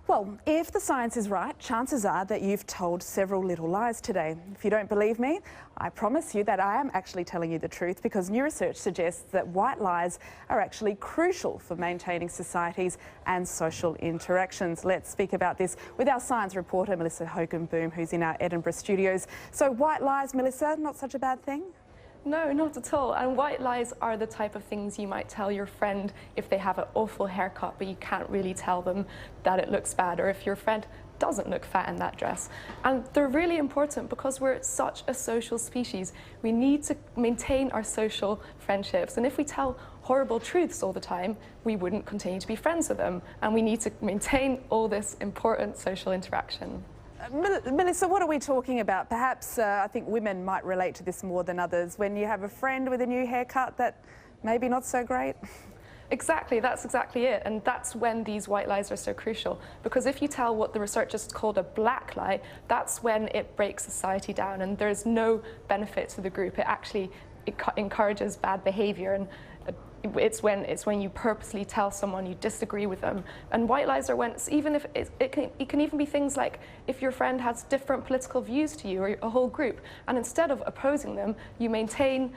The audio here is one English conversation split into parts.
Well, if the science is right, chances are that you've told several little lies today. If you don't believe me, I promise you that I am actually telling you the truth, because new research suggests that white lies are actually crucial for maintaining societies and social interactions. Let's speak about this with our science reporter, Melissa Hogan-Boom, who's in our Edinburgh studios. So white lies, Melissa, not such a bad thing? No, not at all. And white lies are the type of things you might tell your friend if they have an awful haircut, but you can't really tell them that it looks bad, or if your friend doesn't look fat in that dress. And they're really important because we're such a social species. We need to maintain our social friendships. And if we tell horrible truths all the time, we wouldn't continue to be friends with them. And we need to maintain all this important social interaction. Melissa, what are we talking about? Perhaps I think women might relate to this more than others. When you have a friend with a new haircut that maybe not so great. Exactly, that's exactly it. And that's when these white lies are so crucial. Because if you tell what the researchers called a black lie, that's when it breaks society down and there's no benefit to the group. It actually encourages bad behavior. And it's when you purposely tell someone you disagree with them. And white lies are when, even if it can even be things like if your friend has different political views to you, or a whole group, and instead of opposing them, you maintain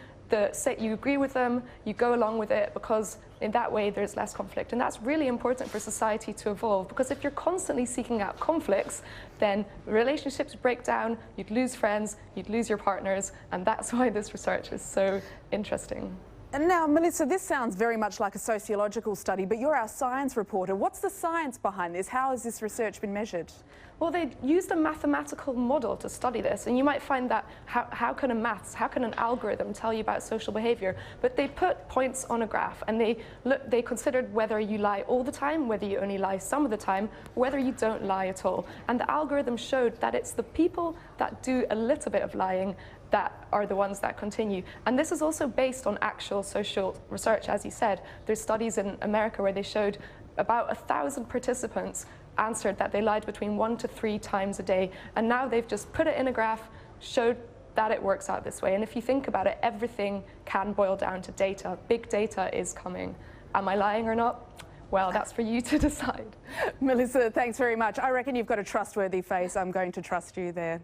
you agree with them, you go along with it, because in that way there's less conflict. And that's really important for society to evolve, because if you're constantly seeking out conflicts, then relationships break down, you'd lose friends, you'd lose your partners, and that's why this research is so interesting. And now, Melissa, this sounds very much like a sociological study, but you're our science reporter. What's the science behind this? How has this research been measured? Well, they used a mathematical model to study this, and you might find that how can an algorithm tell you about social behavior? But they put points on a graph, and they considered whether you lie all the time, whether you only lie some of the time, whether you don't lie at all. And the algorithm showed that it's the people that do a little bit of lying that are the ones that continue. And this is also based on actual social research, as you said. There's studies in America where they showed about 1,000 participants answered that they lied between 1 to 3 times a day. And now they've just put it in a graph, showed that it works out this way. And if you think about it, everything can boil down to data. Big data is coming. Am I lying or not? Well, that's for you to decide. Melissa, thanks very much. I reckon you've got a trustworthy face. I'm going to trust you there.